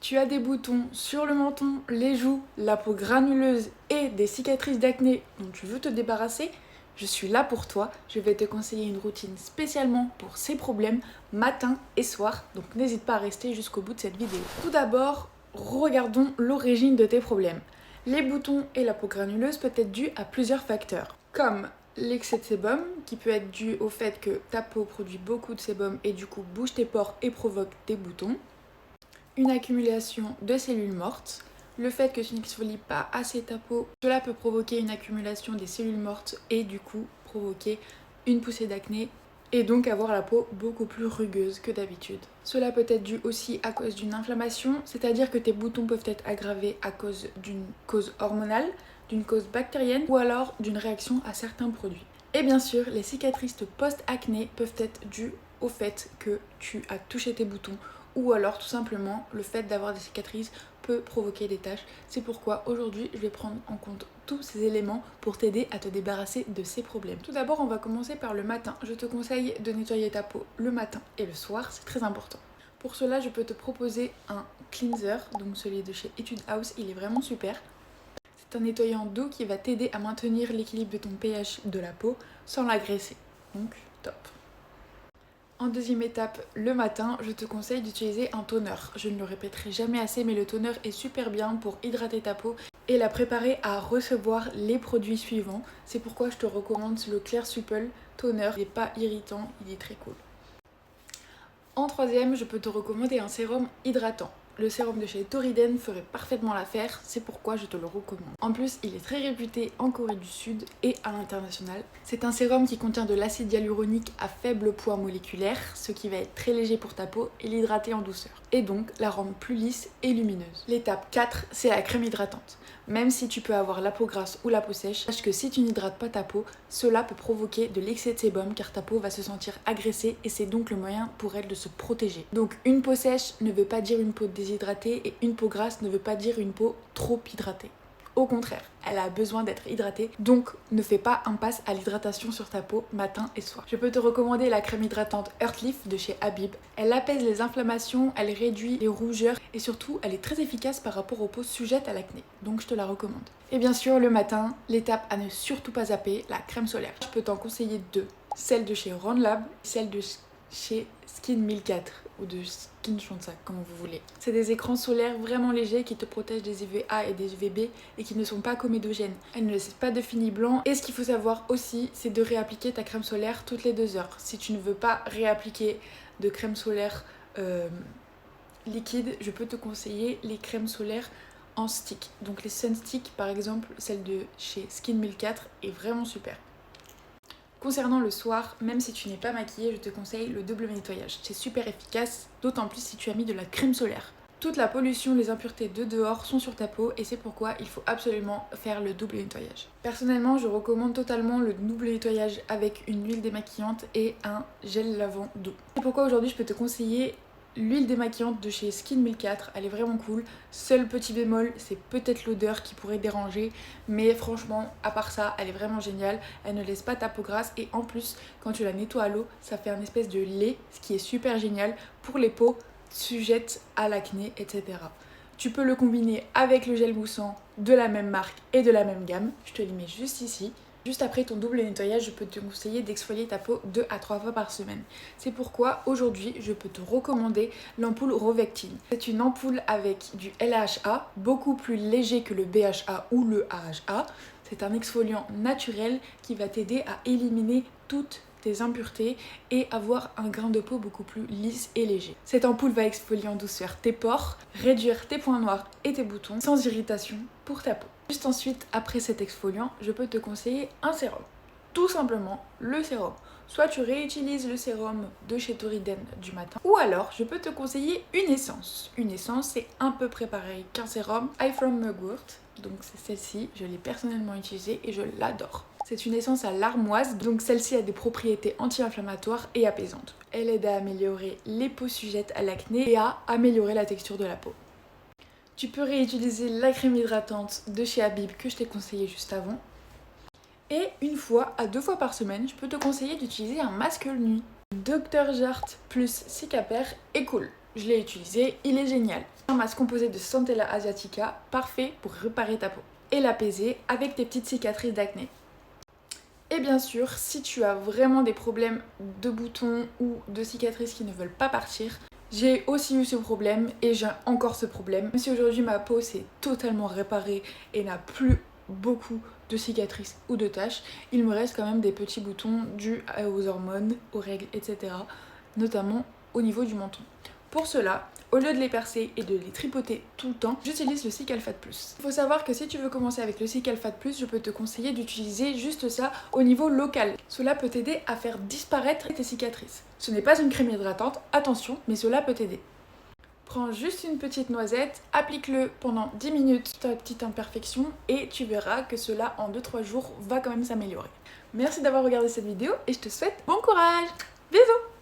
Tu as des boutons sur le menton, les joues, la peau granuleuse et des cicatrices d'acné dont tu veux te débarrasser? Je suis là pour toi, je vais te conseiller une routine spécialement pour ces problèmes, matin et soir, donc n'hésite pas à rester jusqu'au bout de cette vidéo. Tout d'abord, regardons l'origine de tes problèmes. Les boutons et la peau granuleuse peuvent être dus à plusieurs facteurs, comme l'excès de sébum, qui peut être dû au fait que ta peau produit beaucoup de sébum et du coup bouge tes pores et provoque des boutons. Une accumulation de cellules mortes, le fait que tu n'exfolies pas assez ta peau, cela peut provoquer une accumulation des cellules mortes et du coup provoquer une poussée d'acné et donc avoir la peau beaucoup plus rugueuse que d'habitude. Cela peut être dû aussi à cause d'une inflammation, c'est-à-dire que tes boutons peuvent être aggravés à cause d'une cause hormonale, d'une cause bactérienne ou alors d'une réaction à certains produits. Et bien sûr, les cicatrices post-acné peuvent être dues au fait que tu as touché tes boutons ou alors tout simplement le fait d'avoir des cicatrices peut provoquer des taches. C'est pourquoi aujourd'hui je vais prendre en compte tous ces éléments pour t'aider à te débarrasser de ces problèmes. Tout d'abord on va commencer par le matin. Je te conseille de nettoyer ta peau le matin et le soir, c'est très important. Pour cela je peux te proposer un cleanser, donc celui de chez Etude House, il est vraiment super. C'est un nettoyant doux qui va t'aider à maintenir l'équilibre de ton pH de la peau sans l'agresser, donc top. En deuxième étape, le matin, je te conseille d'utiliser un toner. Je ne le répéterai jamais assez, mais le toner est super bien pour hydrater ta peau et la préparer à recevoir les produits suivants. C'est pourquoi je te recommande le Clear Supple Toner. Il n'est pas irritant, il est très cool. En troisième, je peux te recommander un sérum hydratant. Le sérum de chez Toriden ferait parfaitement l'affaire, c'est pourquoi je te le recommande. En plus, il est très réputé en Corée du Sud et à l'international. C'est un sérum qui contient de l'acide hyaluronique à faible poids moléculaire, ce qui va être très léger pour ta peau et l'hydrater en douceur. Et donc la rendre plus lisse et lumineuse. L'étape 4, c'est la crème hydratante. Même si tu peux avoir la peau grasse ou la peau sèche, sache que si tu n'hydrates pas ta peau, cela peut provoquer de l'excès de sébum car ta peau va se sentir agressée et c'est donc le moyen pour elle de se protéger. Donc une peau sèche ne veut pas dire une peau déshydratée et une peau grasse ne veut pas dire une peau trop hydratée. Au contraire, elle a besoin d'être hydratée, donc ne fais pas impasse à l'hydratation sur ta peau matin et soir. Je peux te recommander la crème hydratante Earthleaf de chez Habib. Elle apaise les inflammations, elle réduit les rougeurs et surtout elle est très efficace par rapport aux peaux sujettes à l'acné, donc je te la recommande. Et bien sûr, le matin, l'étape à ne surtout pas zapper, la crème solaire. Je peux t'en conseiller deux, celle de chez Ronlab, celle de chez Skin 1004 ou de Skin Shonsa, comme vous voulez. C'est des écrans solaires vraiment légers qui te protègent des UVA et des UVB et qui ne sont pas comédogènes. Elles ne laissent pas de fini blanc et ce qu'il faut savoir aussi, c'est de réappliquer ta crème solaire toutes les 2 heures. Si tu ne veux pas réappliquer de crème solaire liquide, je peux te conseiller les crèmes solaires en stick. Donc les Sunstick par exemple, celle de chez Skin 1004 est vraiment super. Concernant le soir, même si tu n'es pas maquillée, je te conseille le double nettoyage. C'est super efficace, d'autant plus si tu as mis de la crème solaire. Toute la pollution, les impuretés de dehors sont sur ta peau et c'est pourquoi il faut absolument faire le double nettoyage. Personnellement, je recommande totalement le double nettoyage avec une huile démaquillante et un gel lavant doux. C'est pourquoi aujourd'hui je peux te conseiller l'huile démaquillante de chez Skin 1004, elle est vraiment cool. Seul petit bémol, c'est peut-être l'odeur qui pourrait déranger, mais franchement, à part ça, elle est vraiment géniale. Elle ne laisse pas ta peau grasse et en plus, quand tu la nettoies à l'eau, ça fait un espèce de lait, ce qui est super génial pour les peaux sujettes à l'acné, etc. Tu peux le combiner avec le gel moussant de la même marque et de la même gamme. Je te les mets juste ici. Juste après ton double nettoyage, je peux te conseiller d'exfolier ta peau 2 à 3 fois par semaine. C'est pourquoi aujourd'hui, je peux te recommander l'ampoule Rovectine. C'est une ampoule avec du LHA, beaucoup plus léger que le BHA ou le AHA. C'est un exfoliant naturel qui va t'aider à éliminer toutes tes impuretés et avoir un grain de peau beaucoup plus lisse et léger. Cette ampoule va exfolier en douceur tes pores, réduire tes points noirs et tes boutons sans irritation pour ta peau. Juste ensuite, après cet exfoliant, je peux te conseiller un sérum. Tout simplement le sérum. Soit tu réutilises le sérum de chez Toriden du matin, ou alors je peux te conseiller une essence. Une essence, c'est un peu préparé qu'un sérum. I from Mugwort, donc c'est celle-ci, je l'ai personnellement utilisée et je l'adore. C'est une essence à l'armoise, donc celle-ci a des propriétés anti-inflammatoires et apaisantes. Elle aide à améliorer les peaux sujettes à l'acné et à améliorer la texture de la peau. Tu peux réutiliser la crème hydratante de chez Habib que je t'ai conseillé juste avant. Et une fois à 2 fois par semaine, je peux te conseiller d'utiliser un masque nuit. Dr Jart plus Cicapair est cool. je l'ai utilisé, il est génial. Un masque composé de Centella asiatica, parfait pour réparer ta peau et l'apaiser avec tes petites cicatrices d'acné. Et bien sûr, si tu as vraiment des problèmes de boutons ou de cicatrices qui ne veulent pas partir, j'ai aussi eu ce problème et j'ai encore ce problème. Même si aujourd'hui ma peau s'est totalement réparée et n'a plus beaucoup de cicatrices ou de taches, il me reste quand même des petits boutons dus aux hormones, aux règles, etc. Notamment au niveau du menton. Pour cela, au lieu de les percer et de les tripoter tout le temps, j'utilise le Cicaphate Plus. Il faut savoir que si tu veux commencer avec le Cicaphate Plus, je peux te conseiller d'utiliser juste ça au niveau local. Cela peut t'aider à faire disparaître tes cicatrices. Ce n'est pas une crème hydratante, attention, mais cela peut t'aider. Prends juste une petite noisette, applique-le pendant 10 minutes ta petite imperfection et tu verras que cela en 2-3 jours va quand même s'améliorer. Merci d'avoir regardé cette vidéo et je te souhaite bon courage. Bisous.